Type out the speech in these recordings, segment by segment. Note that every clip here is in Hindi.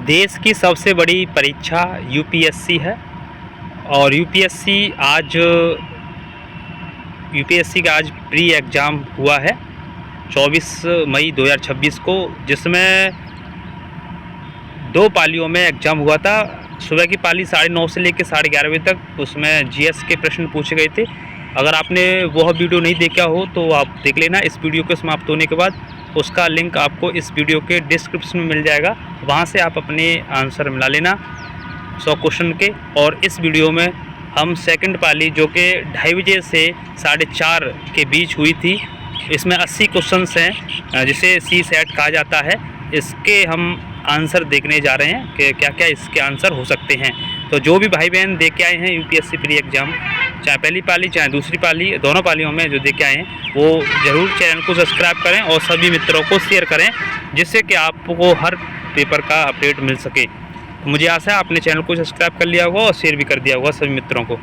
देश की सबसे बड़ी परीक्षा यूपीएससी है और यूपीएससी का आज प्री एग्ज़ाम हुआ है 24 मई 2026 को, जिसमें 2 पालियों में एग्ज़ाम हुआ था। सुबह की पाली 9:30 से लेकर 11:30 बजे तक उसमें जीएस के प्रश्न पूछे गए थे। अगर आपने वह वीडियो नहीं देखा हो तो आप देख लेना। इस वीडियो के समाप्त होने के बाद उसका लिंक आपको इस वीडियो के डिस्क्रिप्शन में मिल जाएगा, वहाँ से आप अपने आंसर मिला लेना 100 क्वेश्चन के। और इस वीडियो में हम सेकंड पाली जो कि 2:30 बजे से 4:30 के बीच हुई थी, इसमें 80 क्वेश्चंस हैं जिसे सी सेट कहा जाता है। इसके हम आंसर देखने जा रहे हैं कि क्या क्या इसके आंसर हो सकते हैं। तो जो भी भाई बहन दे के आए हैं यूपीएससी प्री एग्ज़ाम, चाहे पहली पाली चाहे दूसरी पाली, दोनों पालियों में जो दे के आए हैं, वो ज़रूर चैनल को सब्सक्राइब करें और सभी मित्रों को शेयर करें, जिससे कि आपको हर पेपर का अपडेट मिल सके। तो मुझे आशा है आपने चैनल को सब्सक्राइब कर लिया होगा और शेयर भी कर दिया होगा सभी मित्रों को।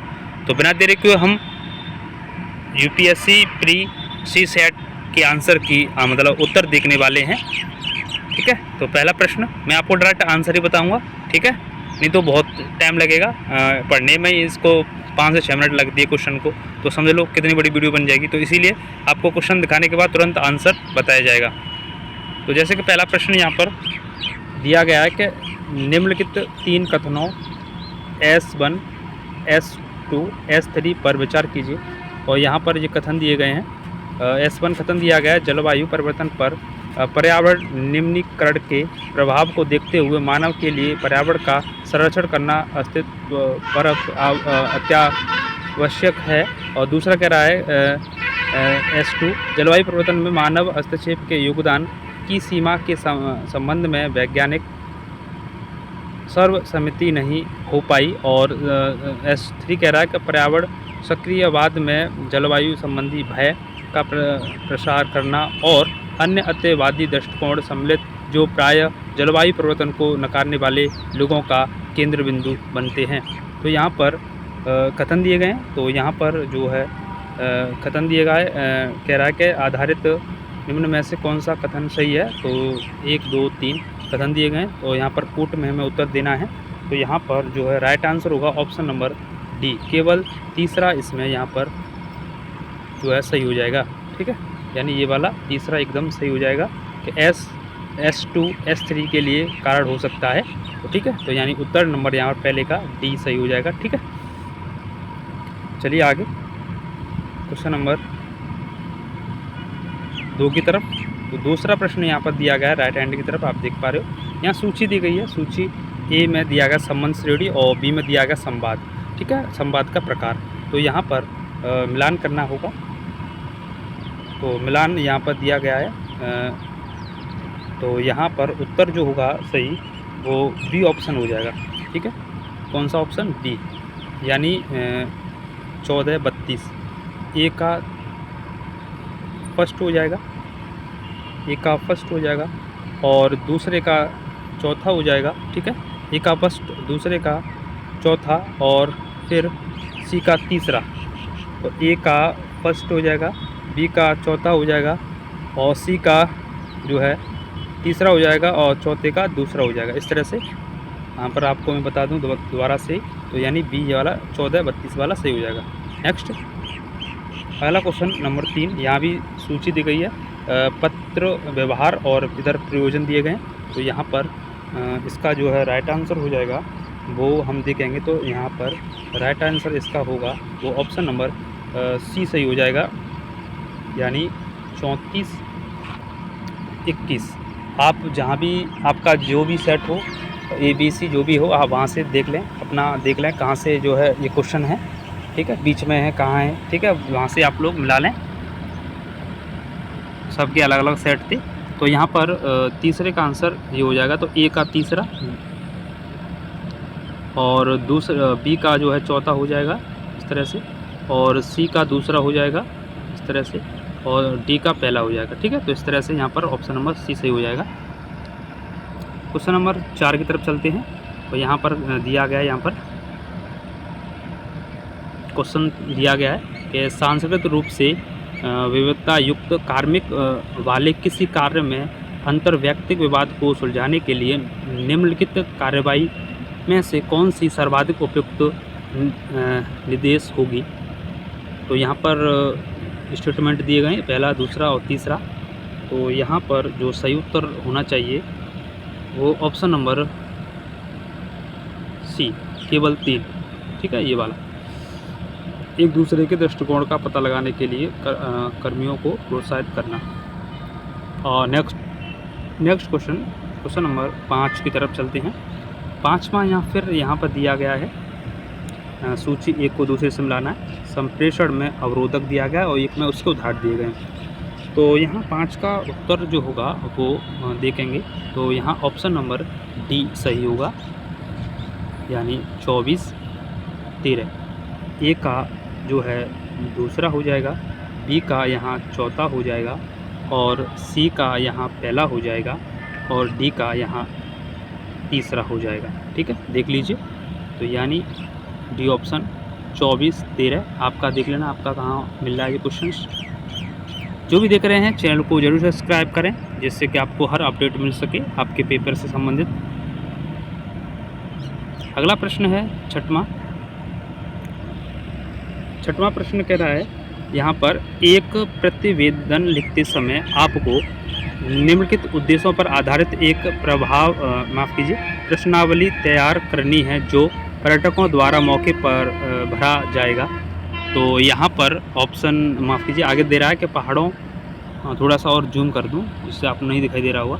तो बिना देरी के हम यूपीएससी प्री सी सेट के आंसर की मतलब उत्तर देखने वाले हैं। ठीक है, तो पहला प्रश्न मैं आपको डायरेक्ट आंसर ही बताऊंगा, ठीक है, नहीं तो बहुत टाइम लगेगा पढ़ने में। इसको 5 से 6 मिनट लग दिए क्वेश्चन को, तो समझ लो कितनी बड़ी वीडियो बन जाएगी। तो इसीलिए आपको क्वेश्चन दिखाने के बाद तुरंत आंसर बताया जाएगा। तो जैसे कि पहला प्रश्न यहाँ पर दिया गया है कि निम्नलिखित 3 कथनों S1, S2, S3 पर विचार कीजिए। और यहाँ पर ये कथन दिए गए हैं। S1 कथन दिया गया है, जलवायु परिवर्तन पर पर्यावरण निम्नीकरण के प्रभाव को देखते हुए मानव के लिए पर्यावरण का संरक्षण करना अस्तित्व पर अत्यावश्यक है। और दूसरा कह रहा है S2, जलवायु परिवर्तन में मानव हस्तक्षेप के योगदान की सीमा के संबंध में वैज्ञानिक सर्वसम्मति नहीं हो पाई। और S3 कह रहा है कि पर्यावरण सक्रियवाद में जलवायु संबंधी भय का प्रसार करना और अन्य अत्यवादी दृष्टिकोण सम्मिलित जो प्राय जलवायु परिवर्तन को नकारने वाले लोगों का केंद्र बिंदु बनते हैं। तो यहाँ पर कथन दिए गए हैं। तो यहाँ पर जो है कथन दिए गए कह रहा है कि आधारित निम्न में से कौन सा कथन सही है। तो 1, 2, 3 कथन दिए गए हैं। तो यहाँ पर कोट में हमें उत्तर देना है। तो यहाँ पर जो है राइट आंसर होगा ऑप्शन नंबर डी, केवल तीसरा इसमें यहाँ पर जो है सही हो जाएगा। ठीक है, यानी ये वाला तीसरा एकदम सही हो जाएगा कि S2, S3 के लिए कारण हो सकता है। तो ठीक है, तो यानी उत्तर नंबर यहाँ पर पहले का डी सही हो जाएगा। ठीक है, चलिए आगे क्वेश्चन नंबर 2 की तरफ। तो दूसरा प्रश्न यहाँ पर दिया गया है राइट हैंड की तरफ, आप देख पा रहे हो। यहाँ सूची दी गई है। सूची ए में दिया गया संबंध श्रेणी और बी में दिया गया संवाद। ठीक है, संवाद का प्रकार। तो यहाँ पर मिलान करना होगा। तो मिलान यहाँ पर दिया गया है। तो यहाँ पर उत्तर जो होगा सही वो बी ऑप्शन हो जाएगा। ठीक है, कौन सा ऑप्शन? बी, यानी 14, 32 ए का फर्स्ट हो जाएगा, ए का फर्स्ट हो जाएगा और दूसरे का चौथा हो जाएगा। ठीक है, ए का फर्स्ट, दूसरे का चौथा और फिर सी का तीसरा। तो ए का फर्स्ट हो जाएगा, बी का चौथा हो जाएगा और सी का जो है तीसरा हो जाएगा और चौथे का दूसरा हो जाएगा। इस तरह से यहाँ पर आपको मैं बता दूँ दोबारा से। तो यानी बी वाला 14, 32 वाला सही हो जाएगा। नेक्स्ट अगला क्वेश्चन नंबर 3, यहाँ भी सूची दी गई है। पत्र व्यवहार और इधर प्रयोजन दिए गए हैं। तो यहाँ पर इसका जो है राइट आंसर हो जाएगा वो हम देखेंगे। तो यहाँ पर राइट आंसर इसका होगा वो ऑप्शन नंबर सी सही हो जाएगा, यानी 34, 21। आप जहाँ भी आपका जो भी सेट हो, ABC जो भी हो, आप वहाँ से देख लें, अपना देख लें कहाँ से जो है ये क्वेश्चन है। ठीक है, बीच में है कहाँ है। ठीक है, वहाँ से आप लोग मिला लें। सबके अलग अलग सेट थे। तो यहाँ पर तीसरे का आंसर ये हो जाएगा। तो ए का तीसरा और दूसरा बी का जो है चौथा हो जाएगा इस तरह से, और सी का दूसरा हो जाएगा इस तरह से, और डी का पहला हो जाएगा। ठीक है, तो इस तरह से यहाँ पर ऑप्शन नंबर सी सही हो जाएगा। क्वेश्चन नंबर 4 की तरफ चलते हैं। तो यहाँ पर दिया गया है, यहाँ पर क्वेश्चन दिया गया है कि सांस्कृतिक रूप से विविधता युक्त कार्मिक वाले किसी कार्य में अंतर्वैयक्तिक विवाद को सुलझाने के लिए निम्नलिखित कार्रवाई में से कौन सी सर्वाधिक उपयुक्त निर्देश होगी। तो यहाँ पर स्टेटमेंट दिए गए हैं, पहला, दूसरा और तीसरा। तो यहाँ पर जो सही उत्तर होना चाहिए वो ऑप्शन नंबर सी, केवल 3। ठीक है, ये वाला। एक दूसरे के दृष्टिकोण का पता लगाने के लिए कर्मियों को प्रोत्साहित करना। और नेक्स्ट क्वेश्चन नंबर 5 की तरफ चलते हैं। 5वां यहाँ पर दिया गया है, सूची 1 को दूसरे से मिलाना है, संप्रेषण में अवरोधक दिया गया है और एक में उसके उदाहरण दिए गए हैं। तो यहाँ 5 का उत्तर जो होगा वो देखेंगे तो यहाँ ऑप्शन नंबर डी सही होगा, यानी 24, 13। ए का जो है दूसरा हो जाएगा, बी का यहाँ चौथा हो जाएगा और सी का यहाँ पहला हो जाएगा और डी का यहाँ तीसरा हो जाएगा। ठीक है, देख लीजिए। तो यानी डी ऑप्शन 24, 13 आपका देख लेना, आपका कहाँ मिल रहा है ये क्वेश्चन। जो भी देख रहे हैं चैनल को जरूर सब्सक्राइब करें, जिससे कि आपको हर अपडेट मिल सके आपके पेपर से संबंधित। अगला प्रश्न है छठवां प्रश्न कह रहा है यहाँ पर, एक प्रतिवेदन लिखते समय आपको निम्नलिखित उद्देश्यों पर आधारित एक प्रश्नावली तैयार करनी है जो पर्यटकों द्वारा मौके पर भरा जाएगा। तो यहाँ पर ऑप्शन आगे दे रहा है कि पहाड़ों, थोड़ा सा और जूम कर दूँ जिससे आपको नहीं दिखाई दे रहा होगा।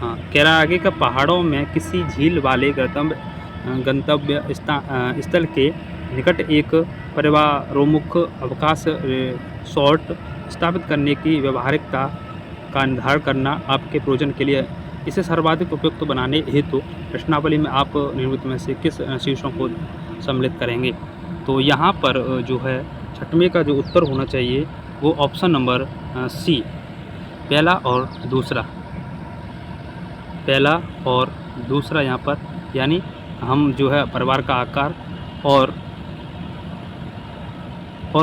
हाँ, कह रहा है आगे का पहाड़ों में किसी झील वाले गंतव्य स्थल के निकट एक परिवारोन्मुख अवकाश रिसोर्ट स्थापित करने की व्यवहारिकता का निर्धारण करना आपके प्रयोजन के लिए इसे सर्वाधिक उपयुक्त बनाने हेतु प्रश्नावली में आप निम्नलिखित में से किस शीर्षों को सम्मिलित करेंगे। तो यहाँ पर जो है 6वें का जो उत्तर होना चाहिए वो ऑप्शन नंबर सी, पहला और दूसरा यहाँ पर, यानी हम जो है परिवार का आकार और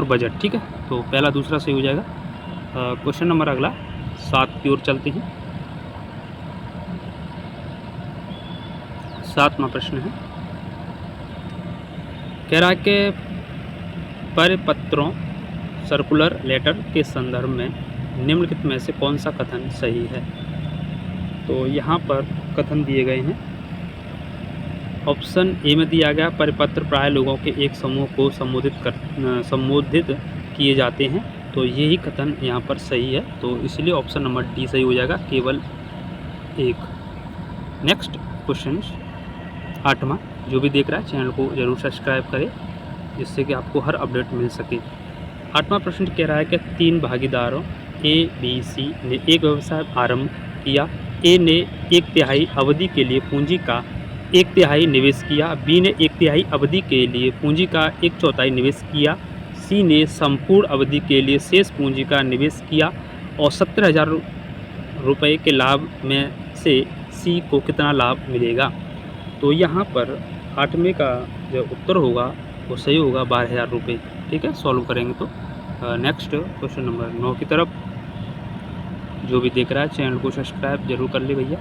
बजट। ठीक है, तो पहला दूसरा सही हो जाएगा। क्वेश्चन नंबर अगला 7 की ओर चलते हैं। 7वां प्रश्न है, कह रहा है कि परिपत्रों सर्कुलर लेटर के संदर्भ में निम्नलिखित में से कौन सा कथन सही है। तो यहाँ पर कथन दिए गए हैं। ऑप्शन ए में दिया गया, परिपत्र प्राय लोगों के एक समूह को संबोधित किए जाते हैं। तो यही कथन यहाँ पर सही है, तो इसलिए ऑप्शन नंबर डी सही हो जाएगा, केवल 1। नेक्स्ट क्वेश्चन 8वां, जो भी देख रहा है चैनल को जरूर सब्सक्राइब करें, जिससे कि आपको हर अपडेट मिल सके। 8वां प्रश्न कह रहा है कि 3 भागीदारों ए, बी, सी ने एक व्यवसाय आरंभ किया। ए ने 1/3 अवधि के लिए पूंजी का 1/3 निवेश किया, बी ने 1/3 अवधि के लिए पूंजी का 1/4 निवेश किया, सी ने संपूर्ण अवधि के लिए शेष पूंजी का निवेश किया और 70,000 रुपये के लाभ में से सी को कितना लाभ मिलेगा। तो यहाँ पर 8वें का जो उत्तर होगा वो सही होगा, 12,000 रुपये। ठीक है, सॉल्व करेंगे तो। नेक्स्ट क्वेश्चन नंबर 9 की तरफ, जो भी देख रहा है चैनल को सब्सक्राइब जरूर कर ले भैया।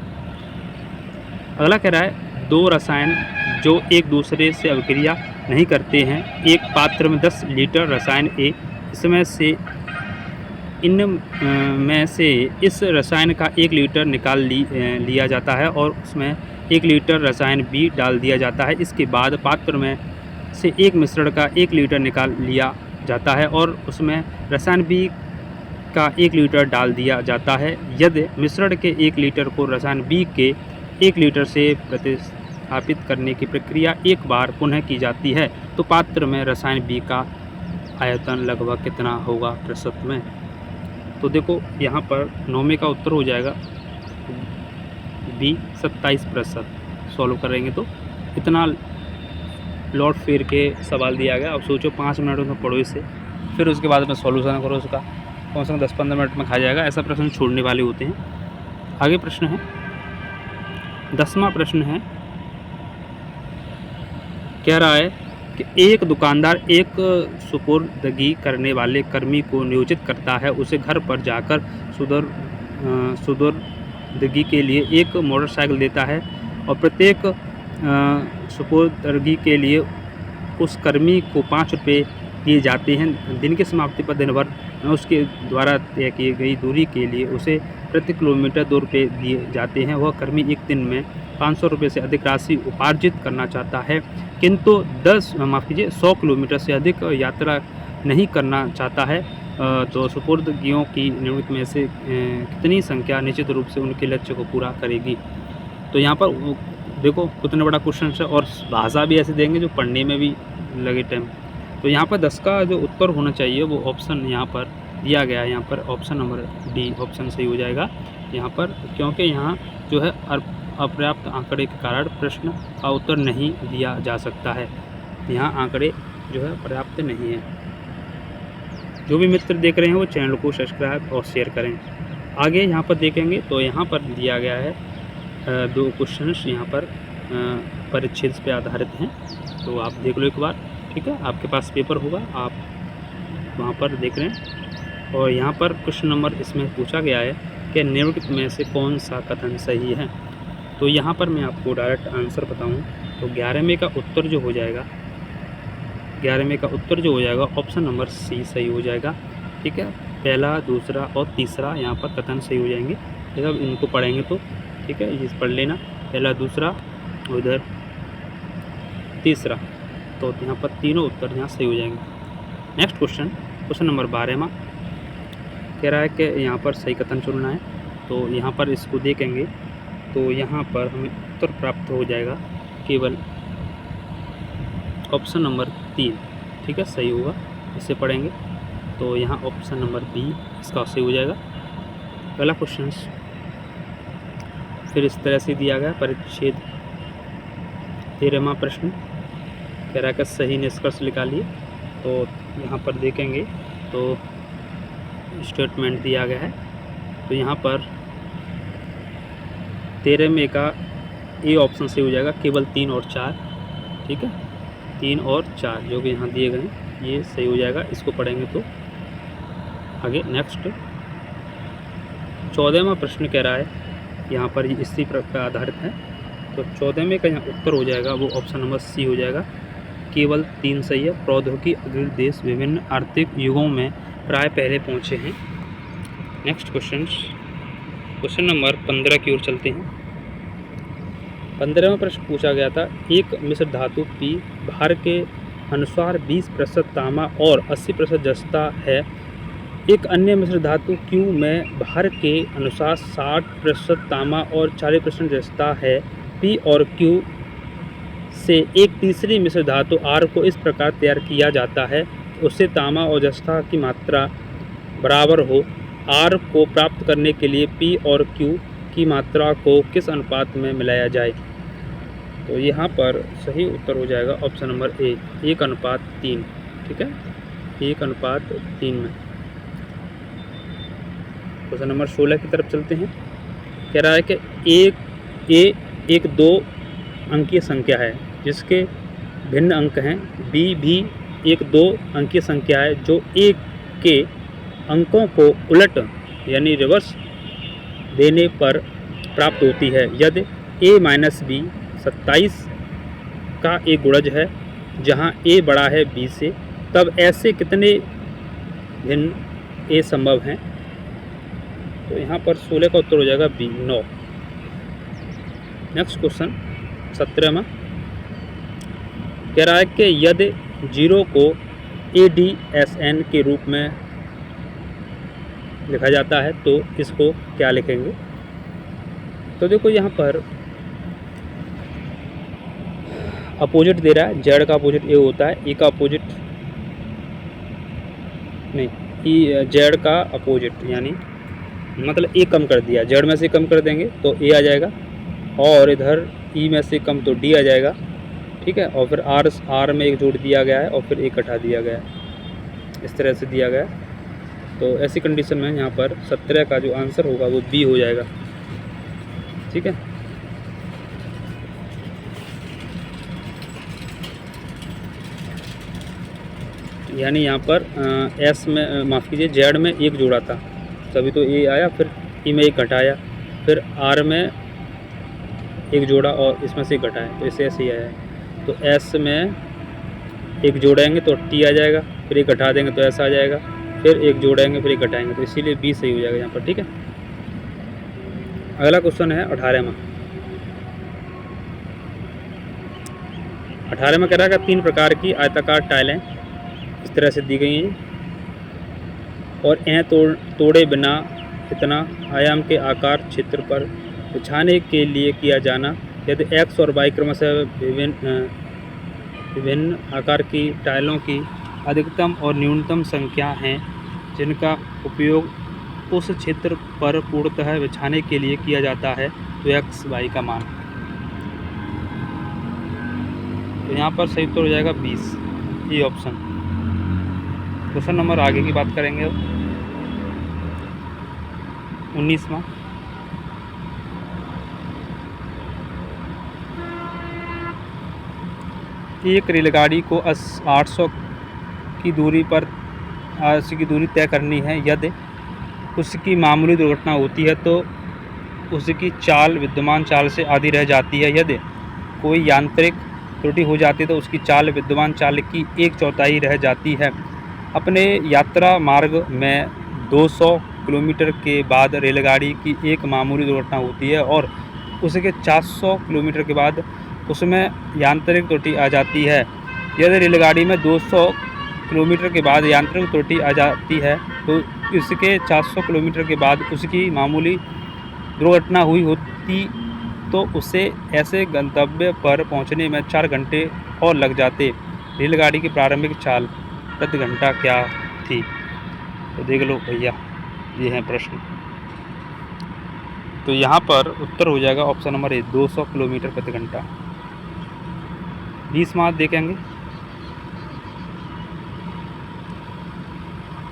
अगला कह रहा है, 2 रसायन जो एक दूसरे से अभिक्रिया नहीं करते हैं, एक पात्र में 10 लीटर रसायन ए, इनमें से इस रसायन का 1 लीटर निकाल लिया जाता है और उसमें 1 लीटर रसायन बी डाल दिया जाता है। इसके बाद पात्र में से एक मिश्रण का 1 लीटर निकाल लिया जाता है और उसमें रसायन बी का 1 लीटर डाल दिया जाता है। यदि मिश्रण के 1 लीटर को रसायन बी के 1 लीटर से प्रतिस्थापित करने की प्रक्रिया एक बार पुनः की जाती है तो पात्र में रसायन बी का आयतन लगभग कितना होगा प्रतिशत में। तो देखो यहाँ पर 9वें का उत्तर हो जाएगा बी, 27%। सॉल्व करेंगे तो इतना लौट फेर के सवाल दिया गया। अब सोचो 5 मिनट में पढ़ो इसे, फिर उसके बाद में सॉल्यूशन करो, उसका कम से कम 10-15 मिनट में खा जाएगा। ऐसा प्रश्न छोड़ने वाले होते हैं। आगे प्रश्न है 10वां प्रश्न है, कह रहा है कि एक दुकानदार एक सुपुर्दगी करने वाले कर्मी को नियोजित करता है, उसे घर पर जाकर सुपुर्दगी के लिए एक मोटरसाइकिल देता है और प्रत्येक सुपुर्दगी के लिए उस कर्मी को 5 रुपये दिए जाते हैं। दिन की समाप्ति पर दिन भर उसके द्वारा तय की गई दूरी के लिए उसे प्रति किलोमीटर 2 रुपये दिए जाते हैं। वह कर्मी एक दिन में 500 रुपये से अधिक राशि उपार्जित करना चाहता है, किंतु 100 किलोमीटर से अधिक यात्रा नहीं करना चाहता है। तो सुपुर्दगियों की निम्नलिखित में से कितनी संख्या निश्चित रूप से उनके लक्ष्य को पूरा करेगी। तो यहाँ पर देखो कितना बड़ा क्वेश्चन है और भाषा भी ऐसे देंगे जो पढ़ने में भी लगे टाइम। तो यहाँ पर 10 का जो उत्तर होना चाहिए वो ऑप्शन यहाँ पर दिया गया है। यहाँ पर ऑप्शन नंबर डी ऑप्शन सही हो जाएगा यहाँ पर, क्योंकि यहाँ जो है अपर्याप्त आंकड़े के कारण प्रश्न का उत्तर नहीं दिया जा सकता है। यहाँ आंकड़े जो है पर्याप्त नहीं है। जो भी मित्र देख रहे हैं वो चैनल को सब्सक्राइब और शेयर करें। आगे यहाँ पर देखेंगे तो यहाँ पर दिया गया है 2 क्वेश्चंस यहाँ पर परिच्छेद पे आधारित हैं, तो आप देख लो एक बार, ठीक है। आपके पास पेपर होगा, आप वहाँ पर देख रहे हैं। और यहाँ पर क्वेश्चन नंबर इसमें पूछा गया है कि निम्नलिखित में से कौन सा कथन सही है। तो यहाँ पर मैं आपको डायरेक्ट आंसर बताऊँ तो 11वें का उत्तर जो हो जाएगा, 11वें का उत्तर जो हो जाएगा ऑप्शन नंबर सी सही हो जाएगा, ठीक है। पहला, दूसरा और तीसरा यहाँ पर कथन सही हो जाएंगे। जब इनको पढ़ेंगे तो ठीक है, ये पढ़ लेना, पहला, दूसरा, उधर तीसरा, तो यहाँ पर तीनों उत्तर यहाँ सही हो जाएंगे। नेक्स्ट क्वेश्चन, क्वेश्चन नंबर 12वां कह रहा है कि यहाँ पर सही कथन चुनना है। तो यहाँ पर इसको देखेंगे तो यहाँ पर हमें उत्तर प्राप्त हो जाएगा केवल ऑप्शन नंबर 3, ठीक है, सही होगा। इसे पढ़ेंगे तो यहाँ ऑप्शन नंबर बी इसका सही हो जाएगा। पहला क्वेश्चन फिर इस तरह से दिया गया, परिच्छेद 13वां प्रश्न कह रहा है कि सही निष्कर्ष निकालिए। तो यहाँ पर देखेंगे तो स्टेटमेंट दिया गया है। तो यहाँ पर 13वें का ए ऑप्शन सही हो जाएगा, केवल 3 और 4, ठीक है, 3 और 4 जो कि यहाँ दिए गए हैं ये सही हो जाएगा। इसको पढ़ेंगे तो आगे नेक्स्ट 14वां प्रश्न कह रहा है, यहाँ पर इसी पर आधारित है। तो 14वें का यहाँ उत्तर हो जाएगा वो ऑप्शन नंबर सी हो जाएगा, केवल 3 सही है। प्रौद्योगिकी अग्रणी देश विभिन्न आर्थिक युगों में प्राय पहले पहुँचे हैं। नेक्स्ट क्वेश्चन नंबर 15 की ओर चलते हैं। 15वां प्रश्न पूछा गया था, एक मिश्र धातु P भार के अनुसार 20% तांबा और 80% जस्ता है, एक अन्य मिश्र धातु Q में भार के अनुसार 60% तांबा और 40% जस्ता है। P और Q से एक तीसरी मिश्र धातु R को इस प्रकार तैयार किया जाता है उससे तांबा और जस्ता की मात्रा बराबर हो। R को प्राप्त करने के लिए P और Q की मात्रा को किस अनुपात में मिलाया जाए। तो यहाँ पर सही उत्तर हो जाएगा ऑप्शन नंबर ए, 1:3, ठीक है, 1:3 में। क्वेश्चन नंबर 16 की तरफ चलते हैं। कह रहा है कि एक 2 अंकीय संख्या है जिसके भिन्न अंक हैं। B भी एक 2 अंकीय संख्या है जो A के अंकों को उलट यानी रिवर्स देने पर प्राप्त होती है। यदि A माइनस B 27 का एक गुणज है जहाँ A बड़ा है B से, तब ऐसे कितने भिन्न A संभव हैं। तो यहाँ पर 16 का उत्तर हो जाएगा B, 9। नेक्स्ट क्वेश्चन 17वां कह रहा है कि यदि 0 को ADSN के रूप में लिखा जाता है तो इसको क्या लिखेंगे। तो देखो यहाँ पर अपोजिट दे रहा है, जेड का अपोजिट ए होता है, ई का अपोजिट नहीं, ई जेड का अपोजिट यानी मतलब ए कम कर दिया, जेड में से कम कर देंगे तो ए आ जाएगा और इधर ई में से कम तो डी आ जाएगा, ठीक है। और फिर आर में एक जोड़ दिया गया है और फिर एक हटा दिया गया है, इस तरह से दिया गया है। तो ऐसी कंडीशन में यहाँ पर 17 का जो आंसर होगा वो बी हो जाएगा, ठीक है। यानी यहाँ पर एस में माफ़ कीजिए जेड में एक जोड़ा था तभी तो ए आया, फिर ई में एक घटाया फिर आर में एक जोड़ा और इसमें से घटाएं, तो इसे ऐसे ही आया है। तो एस में एक जोड़ेंगे तो टी आ जाएगा, फिर एक घटा देंगे तो ऐसा आ जाएगा, फिर एक जोड़ेंगे फिर एक घटाएंगे, तो इसीलिए बी सही हो जाएगा यहाँ पर। ठीक है, अगला क्वेश्चन है 18वां। 18वां कह रहा है कि 3 प्रकार की आयताकार टाइलें इस तरह से दी गई हैं और इन्हें तोड़े बिना इतना आयाम के आकार क्षेत्र पर बिछाने के लिए किया जाना यदि एक्स और वाई क्रमशः विभिन्न आकार की टाइलों की अधिकतम और न्यूनतम संख्या हैं जिनका उपयोग उस क्षेत्र पर पूर्णतः बिछाने के लिए किया जाता है, तो एक्स वाई का मान। तो यहाँ पर सही उत्तर हो जाएगा 20, ये ऑप्शन। क्वेश्चन नंबर आगे की बात करेंगे अब 19वां। एक रेलगाड़ी को 800 की दूरी पर 80 की दूरी तय करनी है। यदि उसकी मामूली दुर्घटना होती है तो उसकी चाल विद्यमान चाल से आधी रह जाती है। यदि कोई यांत्रिक त्रुटि हो जाती है तो उसकी चाल विद्यमान चाल की 1/4 रह जाती है। अपने यात्रा मार्ग में 200 किलोमीटर के बाद रेलगाड़ी की एक मामूली दुर्घटना होती है और उसके 400 किलोमीटर के बाद उसमें यांत्रिक त्रुटि आ जाती है। यदि रेलगाड़ी में 200 किलोमीटर के बाद यांत्रिक त्रुटि आ जाती है तो इसके 400 किलोमीटर के बाद उसकी मामूली दुर्घटना हुई होती तो उसे ऐसे गंतव्य पर पहुंचने में 4 घंटे और लग जाते। रेलगाड़ी की प्रारंभिक चाल प्रति घंटा क्या थी? तो देख लो भैया, ये है प्रश्न। तो यहाँ पर उत्तर हो जाएगा ऑप्शन नंबर ए, 200 किलोमीटर प्रति घंटा। 20वां देखेंगे।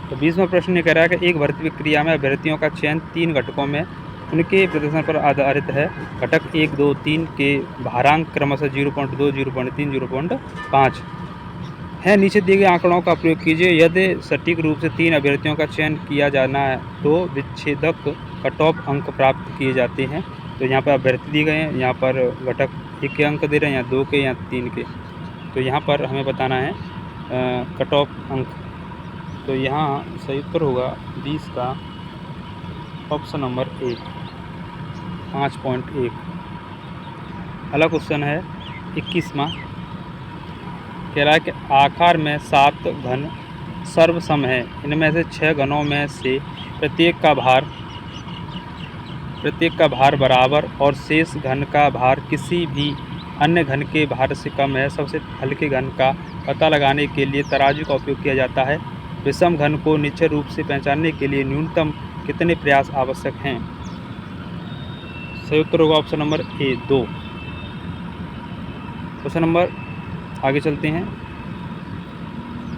तो 20वां प्रश्न ये कह रहा है कि एक भर्ती प्रक्रिया में अभ्यर्थियों का चयन 3 घटकों में उनके प्रदर्शन पर आधारित है। घटक 1, 2, 3 के भारांक क्रमशः 0.2, 0.3, 0.5 है। नीचे दिए गए आंकड़ों का प्रयोग कीजिए। यदि सटीक रूप से 3 अभ्यर्थियों का चयन किया जाना है तो विच्छेदक कट ऑफ अंक प्राप्त किए जाते हैं। तो यहाँ पर अभ्यर्थी दिए गए हैं, यहाँ पर घटक 1 के अंक दे रहे हैं, या 2 के या 3 के। तो यहाँ पर हमें बताना है कट ऑफ अंक। तो यहाँ सही उत्तर होगा 20 का ऑप्शन नंबर ए, 5.1। अगला क्वेश्चन है 21वां। कह रहा है कि आकार में 7 घन सर्वसम है। इनमें से 6 घनों में से प्रत्येक का भार बराबर और शेष घन का भार किसी भी अन्य घन के भार से कम है। सबसे हल्के घन का पता लगाने के लिए तराजू का उपयोग किया जाता है। विषम घन को निश्चित रूप से पहचानने के लिए न्यूनतम कितने प्रयास आवश्यक हैं? सही उत्तर होगा option number A, 2। Question number आगे चलते हैं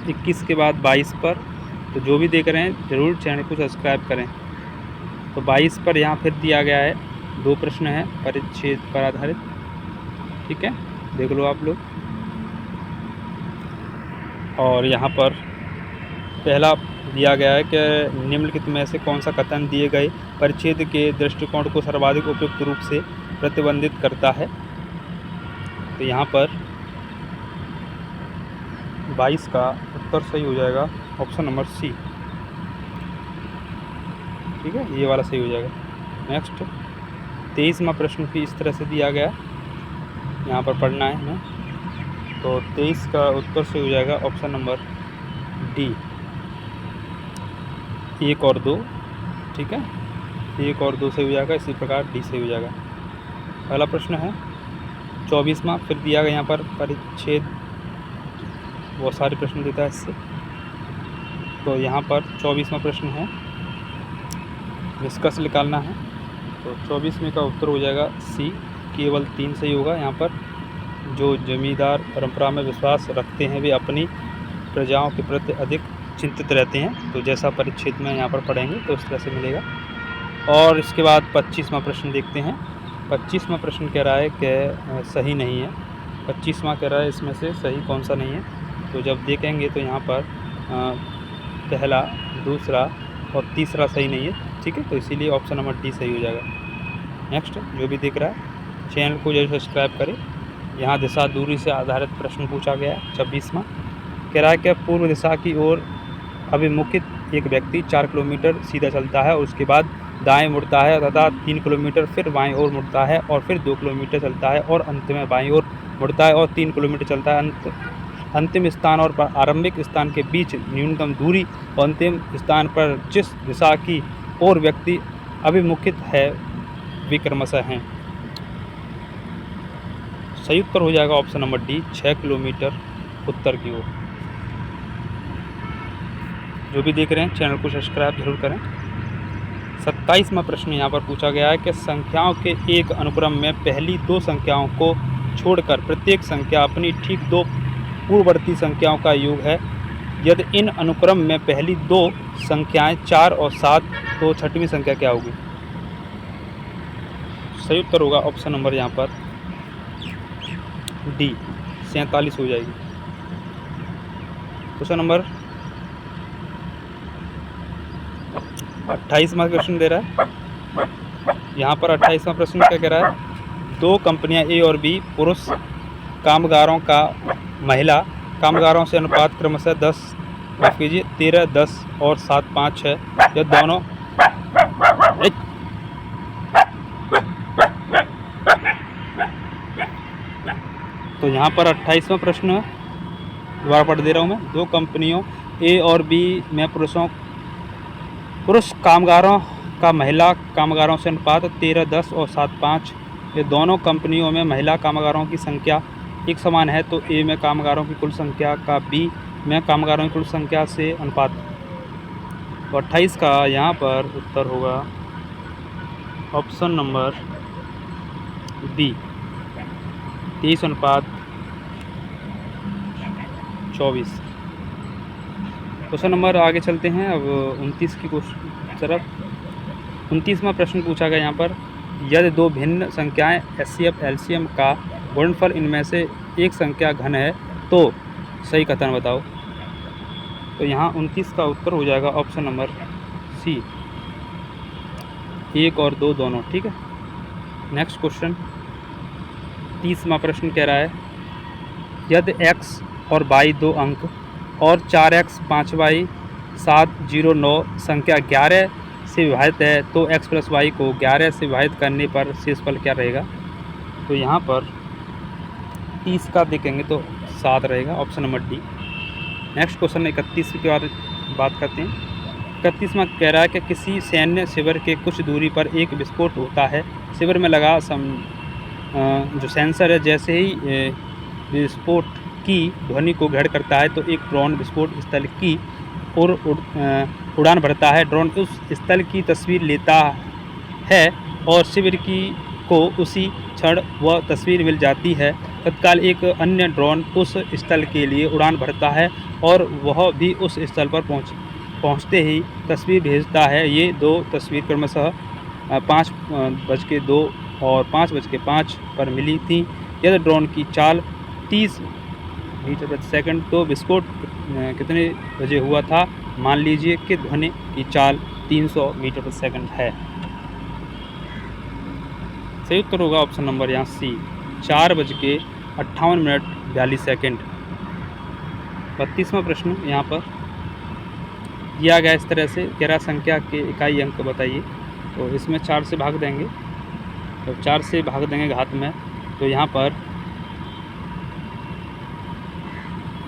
21 के बाद 22 पर। तो जो भी देख रहे हैं ज़रूर चैनल को सब्सक्राइब करें। तो 22 पर यहाँ फिर दिया गया है 2 प्रश्न हैं परिच्छेद पर आधारित। ठीक है, देख लो आप लोग। और यहाँ पर पहला दिया गया है कि निम्नलिखित में से कौन सा कथन दिए गए परिच्छेद के दृष्टिकोण को सर्वाधिक उपयुक्त रूप से प्रतिबंधित करता है? तो यहाँ पर 22 का उत्तर सही हो जाएगा ऑप्शन नंबर सी। ठीक है, ये वाला सही हो जाएगा। नेक्स्ट 23वां प्रश्न भी इस तरह से दिया गया, यहाँ पर पढ़ना है हमें। तो 23 का उत्तर सही हो जाएगा ऑप्शन नंबर डी, 1 और 2। ठीक है, 1 और 2 सही हो जाएगा। इसी प्रकार डी सही हो जाएगा। अगला प्रश्न है 24वां। फिर दिया गया यहाँ पर परिच्छेद, बहुत सारे प्रश्न देता है इससे। तो यहाँ पर 24वां प्रश्न है, निष्कर्ष निकालना है। तो 24वें का उत्तर हो जाएगा सी, केवल 3 सही होगा। यहाँ पर जो जमींदार परंपरा में विश्वास रखते हैं वे अपनी प्रजाओं के प्रति अधिक चिंतित रहते हैं। तो जैसा परिच्छेद में यहाँ पर पढ़ेंगे तो इस तरह से मिलेगा। और इसके बाद 25वां प्रश्न देखते हैं। 25वां प्रश्न कह रहा है कि सही नहीं है। 25वां कह रहा है इसमें से सही कौन सा नहीं है? तो जब देखेंगे तो यहाँ पर पहला, दूसरा और तीसरा सही नहीं है। ठीक है, तो इसीलिए ऑप्शन नंबर डी सही हो जाएगा। नेक्स्ट जो भी दिख रहा है चैनल को जरूर सब्सक्राइब करें। यहाँ दिशा दूरी से आधारित प्रश्न पूछा गया है 26वां। कह रहा है कि पूर्व दिशा की ओर अभिमुखित एक व्यक्ति 4 किलोमीटर सीधा चलता है और उसके बाद दाएं मुड़ता है तथा 3 किलोमीटर फिर बाएं ओर मुड़ता है और फिर 2 किलोमीटर चलता है और अंत में बाएं ओर मुड़ता है और 3 किलोमीटर चलता है। अंतिम स्थान और आरंभिक स्थान के बीच न्यूनतम दूरी और अंतिम स्थान पर जिस दिशा की ओर व्यक्ति अभिमुखित है वे क्रमशः हैं। सही उत्तर हो जाएगा ऑप्शन नंबर डी 6 किलोमीटर उत्तर की ओर। जो भी देख रहे हैं चैनल को सब्सक्राइब जरूर करें। 27वां प्रश्न यहाँ पर पूछा गया है कि संख्याओं के एक अनुक्रम में पहली 2 संख्याओं को छोड़कर प्रत्येक संख्या अपनी ठीक 2 पूर्ववर्ती संख्याओं का योग है। यदि इन अनुक्रम में पहली 2 संख्याएं 4 और 7 तो छठवीं संख्या क्या होगी? सही उत्तर होगा ऑप्शन नंबर यहाँ पर डी 47 हो जाएगी। क्वेश्चन नंबर 28वां क्वेश्चन दे रहा है। यहाँ पर 28वां प्रश्न क्या कह रहा है? 2 कंपनियां ए और बी पुरुष कामगारों का महिला कामगारों से अनुपात क्रमशः 13, 10 और 7, 5 है। यह दोनों तो यहाँ पर 28वां प्रश्न दोबारा पढ़ दे रहा हूँ मैं। 2 कंपनियों ए और बी में पुरुष कामगारों का महिला कामगारों से अनुपात 13, 10 और 7, 5। ये दोनों कंपनियों में महिला कामगारों की संख्या एक समान है तो ए में कामगारों की कुल संख्या का बी में कामगारों की कुल संख्या से अनुपात। तो 28 का यहाँ पर उत्तर होगा ऑप्शन नंबर बी 23 अनुपात 24। क्वेश्चन नंबर आगे चलते हैं अब 29 की तरफ। 29वां प्रश्न पूछा गया यहाँ पर। यदि 2 भिन्न संख्याएं HCF LCM का गुणनफल इनमें से एक संख्या घन है तो सही कथन बताओ। तो यहाँ 29 का उत्तर हो जाएगा ऑप्शन नंबर सी 1 और 2 दोनों। ठीक है। नेक्स्ट क्वेश्चन 30वां प्रश्न कह रहा है यदि x और y 2 अंक और 4x 5y 709 संख्या 11 से विभाजित है तो x प्लस y को 11 से विभाजित करने पर शेषफल क्या रहेगा? तो यहाँ पर 30 का देखेंगे तो 7 रहेगा option number D. Next question 31 के बात करते हैं। 31वां कह रहा है कि किसी सैन्य शिविर के कुछ दूरी पर एक विस्फोट होता है। शिविर में लगा जो सेंसर है जैसे ही विस्फोट की ध्वनि को ग्रहण करता है तो एक ड्रोन विस्फोट स्थल की ओर उड़ान भरता है। ड्रोन उस स्थल की तस्वीर लेता है और शिविर को उसी क्षण वह तस्वीर मिल जाती है। तत्काल एक अन्य ड्रोन उस स्थल के लिए उड़ान भरता है और वह भी उस स्थल पर पहुंचते ही तस्वीर भेजता है। ये 2 तस्वीर क्रमशः 5:02 और 5:05 पर मिली थी। यदि ड्रोन की चाल 30 मीटर प्रति सेकंड तो विस्फोट कितने बजे हुआ था? मान लीजिए कि ध्वनि की चाल 300 मीटर प्रति सेकंड है। सही उत्तर होगा ऑप्शन नंबर यहाँ सी 4:58:42। 32वां प्रश्न यहाँ पर दिया गया इस तरह से। 11 संख्या के इकाई अंक बताइए। तो इसमें 4 से भाग देंगे। तो 4 से भाग देंगे घात में तो यहाँ पर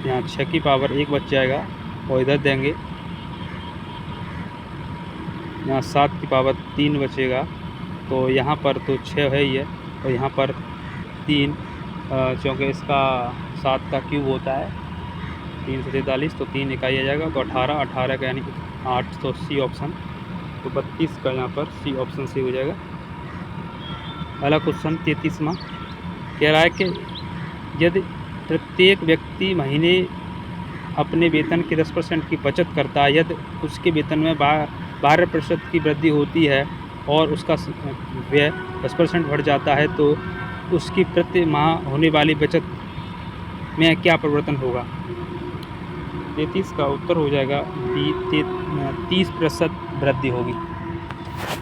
यहाँ 6 की पावर 1 बच जाएगा और इधर देंगे यहाँ 7 की पावर 3 बचेगा। तो यहाँ पर तो 6 है ही है और यहाँ पर 3 क्योंकि इसका 7 का क्यूब होता है 3 से 43 तो 3 इकाई आ जाएगा तो 18 का यानी 8 तो सी ऑप्शन। तो 32 का यहाँ पर सी ऑप्शन सी हो जाएगा। अगला क्वेश्चन 33वां कह रहा है कि यदि प्रत्येक व्यक्ति महीने अपने वेतन के 10% की बचत करता है, यदि उसके वेतन में 12% की वृद्धि होती है और उसका व्यय 10% बढ़ जाता है तो उसकी प्रति माह होने वाली बचत में क्या परिवर्तन होगा? 33 का उत्तर हो जाएगा 30% वृद्धि होगी।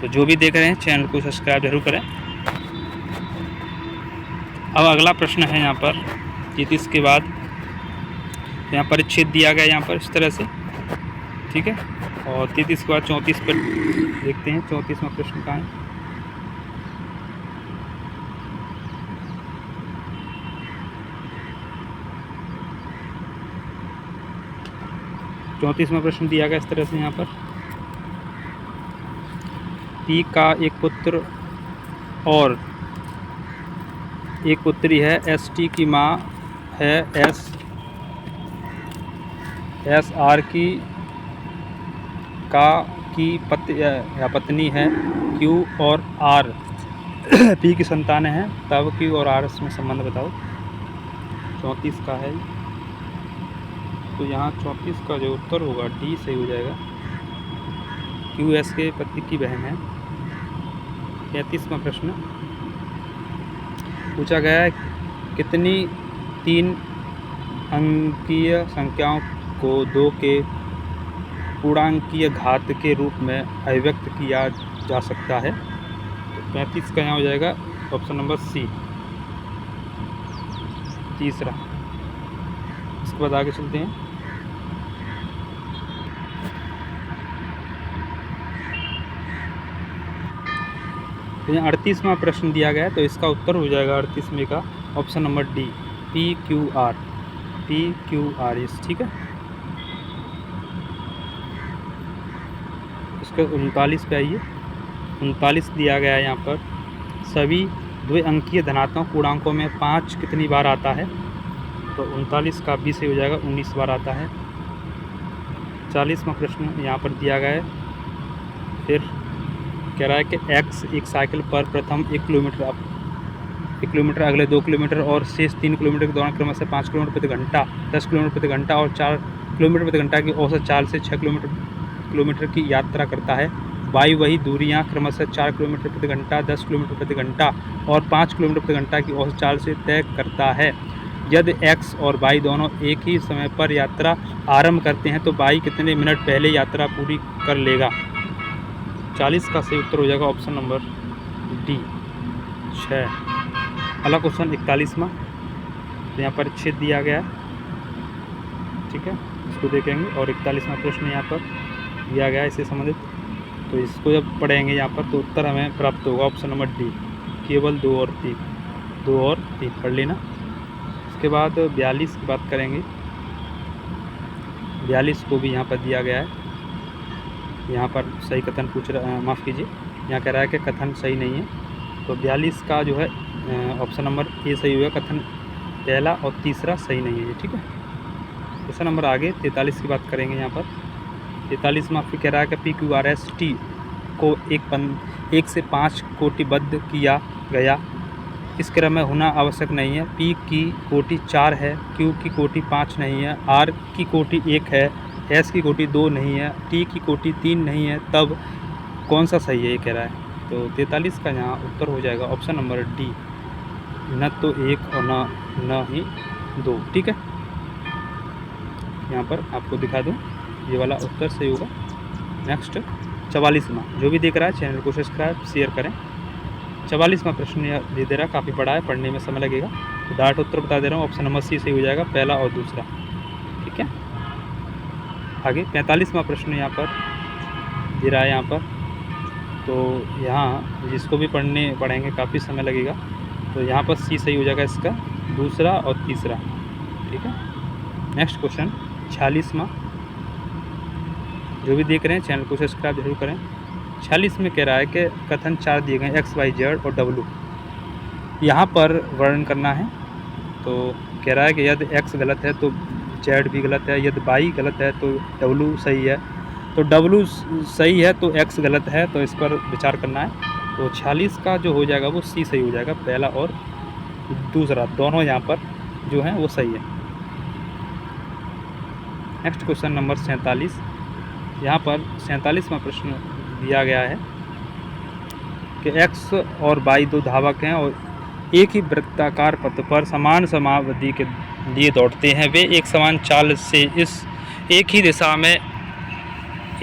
तो जो भी देख रहे हैं चैनल को सब्सक्राइब जरूर करें। अब अगला प्रश्न है यहाँ पर 33 के बाद यहाँ पर छेद दिया गया यहाँ पर इस तरह से, ठीक है। और 33 के बाद 34 पर देखते हैं 34वां प्रश्न कहाँ है। चौंतीसवां प्रश्न दिया गया इस तरह से यहाँ पर, पी का एक पुत्र और एक पुत्री है, एस टी की माँ है, एस आर की पत्नी है, क्यू और आर पी की संतान है, तब क्यू और आर में संबंध बताओ। 34 का है, तो यहाँ 34 का जो उत्तर होगा डी सही हो जाएगा, क्यू एस के पति की बहन है। 35वां प्रश्न पूछा गया है, कितनी 3 अंकीय संख्याओं को 2 के पूर्णांकीय घात के रूप में अभिव्यक्त किया जा सकता है। तो 35 का यहाँ हो जाएगा ऑप्शन नंबर सी, तीसरा। इसके बाद आगे चलते हैं। तो यहाँ 38वां प्रश्न दिया गया है, तो इसका उत्तर हो जाएगा 38वें का option number D, P Q R S, ठीक है। इसका 39 पे आइए। 39 दिया गया है यहाँ पर, सभी द्विअंकीय धनात्मक पूर्णांकों में 5 कितनी बार आता है। तो 39 का बी से हो जाएगा, 19 बार आता है। 40वां प्रश्न यहाँ पर दिया गया है, फिर कह रहा है कि x एक साइकिल पर प्रथम 1 किलोमीटर, अगले 2 किलोमीटर और शेष 3 किलोमीटर के दौरान क्रमशः 5 किलोमीटर प्रति घंटा, 10 किलोमीटर प्रति घंटा और 4 किलोमीटर प्रति घंटा की औसत चाल से 6 किलोमीटर की यात्रा करता है। y वही दूरियां क्रमशः 4 किलोमीटर प्रति घंटा, 10 किलोमीटर प्रति घंटा और 5 किलोमीटर प्रति घंटा की औसत चाल से तय करता है। यदि x और y दोनों एक ही समय पर यात्रा आरंभ करते हैं तो y कितने मिनट पहले यात्रा पूरी कर लेगा। 40 का सही उत्तर हो जाएगा ऑप्शन नंबर डी, 6। अगला क्वेश्चन 41वां, तो यहाँ पर छेद दिया गया है, ठीक है, इसको देखेंगे। और 41वां प्रश्न यहाँ पर दिया गया है इससे संबंधित, तो इसको जब पढ़ेंगे यहाँ पर तो उत्तर हमें प्राप्त होगा ऑप्शन नंबर डी, केवल 2 और 3 पढ़ लेना। उसके बाद 42 की बात करेंगे। 42 को भी यहाँ पर दिया गया है, यहाँ पर सही कथन पूछ रहा, माफ़ कीजिए, यहाँ कह रहा है कि कथन सही नहीं है। तो 42 का जो है ऑप्शन नंबर ए सही होगा, कथन पहला और तीसरा सही नहीं है, ठीक है। क्वेश्चन नंबर आगे 43 की बात करेंगे। यहाँ पर 43 में आपको कह रहा है कि P Q R S T को 1 से 5 कोटिबद्ध किया गया, इस क्रम में होना आवश्यक नहीं है। पी की कोटि 4 है, क्यू की कोटि 5 नहीं है, आर की कोटि 1 है, एस की कोटि 2 नहीं है, टी की कोटि 3 नहीं है, तब कौन सा सही है ये कह रहा है। तो 43 का यहाँ उत्तर हो जाएगा ऑप्शन नंबर डी, न तो 1 और न ही 2, ठीक है। यहाँ पर आपको दिखा दूँ, ये वाला उत्तर सही होगा। नेक्स्ट 44वां, जो भी देख रहा है चैनल को सब्सक्राइब शेयर करें। 44वां प्रश्न ये दे रहा, काफ़ी बड़ा है, पढ़ने में समय लगेगा, तो डायरेक्ट उत्तर बता दे रहा हूँ, ऑप्शन नंबर सी सही हो जाएगा, पहला और दूसरा, ठीक है। आगे 45वां प्रश्न यहाँ पर दे रहा है यहाँ पर, तो यहाँ जिसको भी पढ़ेंगे काफ़ी समय लगेगा, तो यहाँ पर सी सही हो जाएगा इसका, दूसरा और तीसरा, ठीक है। नेक्स्ट क्वेश्चन 46वां, जो भी देख रहे हैं चैनल को सब्सक्राइब जरूर करें। 46 में कह रहा है कि कथन 4 दिए गए एक्स वाई जेड और डब्लू, यहाँ पर वर्णन करना है। तो कह रहा है कि यदि एक्स गलत है तो जेड भी गलत है, यदि वाई गलत है तो डब्लू सही है, तो डब्लू सही है तो एक्स गलत है, तो इस पर विचार करना है। तो 46 का जो हो जाएगा वो सी सही हो जाएगा, पहला और दूसरा दोनों यहाँ पर जो हैं वो सही है। नेक्स्ट क्वेश्चन नंबर 47, यहाँ पर 47वां प्रश्न दिया गया है कि एक्स और वाई दो धावक हैं और एक ही वृत्ताकार पथ पर समान समावधि के लिए दौड़ते हैं। वे एक समान चाल से इस एक ही दिशा में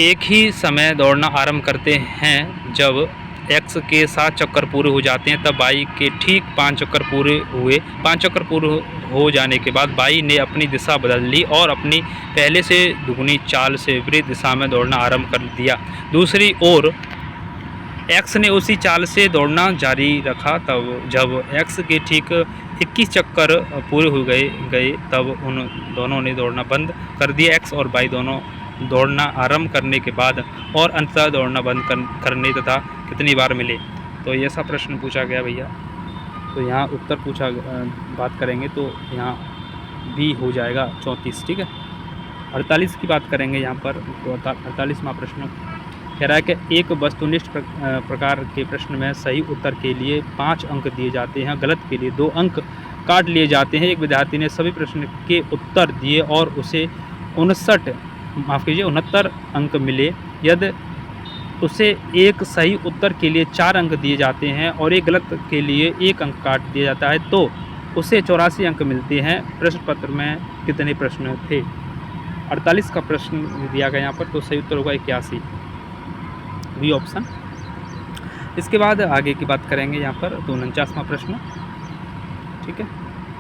एक ही समय दौड़ना आरंभ करते हैं जब एक्स के 7 चक्कर पूरे हो जाते हैं तब वाई के ठीक 5 चक्कर पूरे हुए। 5 चक्कर पूरे हो जाने के बाद वाई ने अपनी दिशा बदल ली और अपनी पहले से दुगनी चाल से विपरीत दिशा में दौड़ना आरंभ कर दिया। दूसरी ओर एक्स ने उसी चाल से दौड़ना जारी रखा। तब जब एक्स के ठीक 21 चक्कर पूरे हो गए तब उन दोनों ने दौड़ना बंद कर दिया। एक्स और वाई दोनों दौड़ना आरंभ करने के बाद और अंततः दौड़ना बंद करने तथा कितनी बार मिले। तो ये सा प्रश्न पूछा गया भैया। तो यहाँ उत्तर पूछा बात करेंगे तो यहाँ बी हो जाएगा 34, ठीक है। 48 की बात करेंगे यहाँ पर। तो 48वां प्रश्न कह रहा है कि एक वस्तुनिष्ठ प्रकार के प्रश्न में सही उत्तर के लिए 5 अंक दिए जाते हैं, गलत के लिए 2 अंक काट लिए जाते हैं। एक विद्यार्थी ने सभी प्रश्न के उत्तर दिए और उसे 69 अंक मिले। यदि उसे एक सही उत्तर के लिए 4 अंक दिए जाते हैं और एक गलत के लिए 1 अंक काट दिया जाता है तो उसे 84 अंक मिलते हैं। प्रश्न पत्र में कितने प्रश्न थे? 48 का प्रश्न दिया गया यहाँ पर, तो सही उत्तर होगा 81, बी ऑप्शन। इसके बाद आगे की बात करेंगे यहाँ पर। तो 49वां प्रश्न, ठीक है।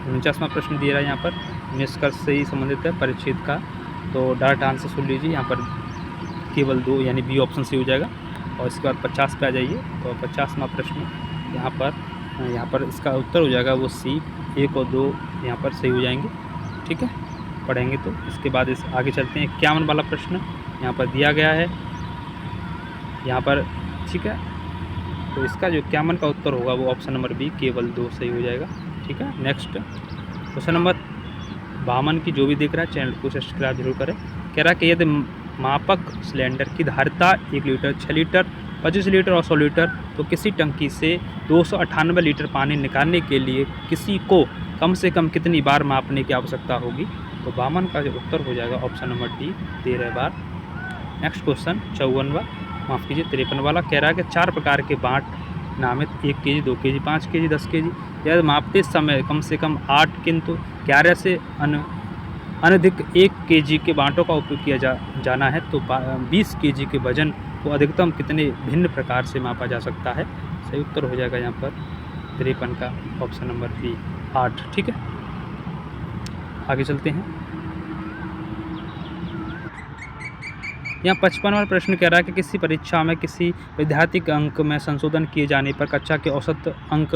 49वां प्रश्न दिया रहा है यहाँ पर, निष्कर्ष से ही संबंधित है, परिच्छेद का। तो डायरेक्ट आंसर सुन लीजिए यहाँ पर, केवल 2 यानी बी ऑप्शन से हो जाएगा। और इसके बाद 50 पे आ जाइए। तो 50वां प्रश्न यहाँ पर इसका उत्तर हो जाएगा वो सी, 1 और 2 यहाँ पर सही हो जाएंगे, ठीक है। पढ़ेंगे तो इसके बाद इस आगे चलते हैं। 51 वाला प्रश्न यहाँ पर दिया गया है यहाँ पर, ठीक है। तो इसका जो 51 का उत्तर होगा वो ऑप्शन नंबर बी, केवल 2 सही हो जाएगा, ठीक है। नेक्स्ट क्वेश्चन नंबर 52 की जो भी देख रहा है चैनल को सब्सक्राइब जरूर करें। कह रहा है कि यदि मापक सिलेंडर की धारिता 1 लीटर, 6 लीटर, 25 लीटर और 100 लीटर तो किसी टंकी से 298 लीटर पानी निकालने के लिए किसी को कम से कम कितनी बार मापने की आवश्यकता होगी? तो 52 का जो उत्तर हो जाएगा ऑप्शन नंबर डी, 13 बार। नेक्स्ट क्वेश्चन 53 वाला कह रहा है कि 4 प्रकार के बाट नामित 1 केजी, 2 केजी, 5 केजी, 10 केजी यदि मापते समय कम से कम 8 किंतु 11 से अनधिक 1 केजी के बाँटों का उपयोग किया जाना है तो 20 केजी के वजन को अधिकतम कितने भिन्न प्रकार से मापा जा सकता है? सही उत्तर हो जाएगा यहाँ पर 53 का ऑप्शन नंबर बी, 8, ठीक है। आगे चलते हैं। यहाँ 55वां प्रश्न कह रहा है कि किसी परीक्षा में किसी विद्यार्थी के अंक में संशोधन किए जाने पर कक्षा के औसत अंक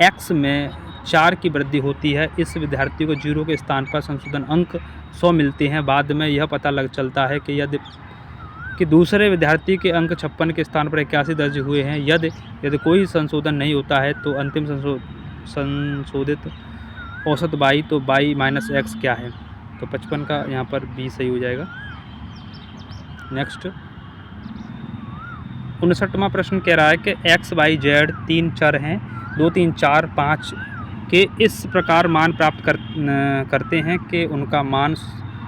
x में 4 की वृद्धि होती है। इस विद्यार्थी को 0 के स्थान पर संशोधन अंक 100 मिलते हैं। बाद में यह पता लग चलता है कि दूसरे विद्यार्थी के अंक 56 के स्थान पर 81 दर्ज हुए हैं। यदि कोई संशोधन नहीं होता है तो अंतिम संशोधित औसत y, तो y माइनस x क्या है? तो 55 का यहाँ पर बी सही हो जाएगा। नेक्स्ट 59वां प्रश्न कह रहा है कि x, y, z 3 चर हैं, 2, 3, 4, 5 के इस प्रकार मान प्राप्त करते हैं कि उनका मान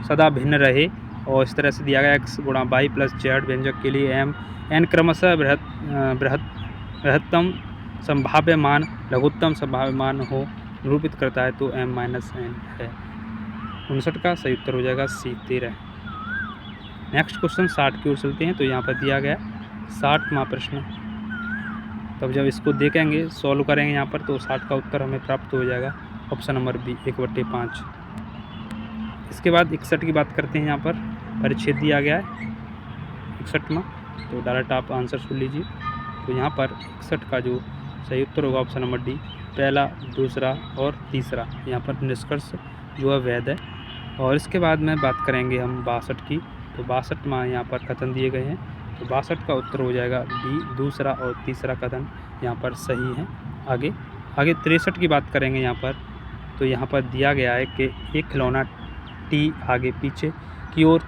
सदा भिन्न रहे। और इस तरह से दिया गया x गुणा y प्लस z व्यंजक के लिए m n क्रमशः बृहत्तम संभाव्य मान लघुत्तम संभाव्य मान हो निरूपित करता है तो m माइनस n है। 59 का सही उत्तर हो जाएगा सी, 13। नेक्स्ट क्वेश्चन 60 की ओर चलते हैं। तो यहाँ पर दिया गया 60वां प्रश्न, तब जब इसको देखेंगे सॉल्व करेंगे यहाँ पर तो 60 का उत्तर हमें प्राप्त हो जाएगा ऑप्शन नंबर बी, 1/5। इसके बाद 61 की बात करते हैं। यहाँ पर परिच्छेद दिया गया है 61वां, तो डायरेक्ट आप आंसर सुन लीजिए। तो यहाँ पर 61 का जो सही उत्तर होगा ऑप्शन नंबर डी, पहला, दूसरा और तीसरा। यहाँ पर निष्कर्ष जो है वैध है। और इसके बाद में बात करेंगे हम 62 की। तो 62वां यहाँ पर कथन दिए गए हैं, तो 62 का उत्तर हो जाएगा बी, दूसरा और तीसरा कथन यहाँ पर सही है। आगे 63 की बात करेंगे यहाँ पर। तो यहाँ पर दिया गया है कि एक खिलौना टी आगे पीछे की ओर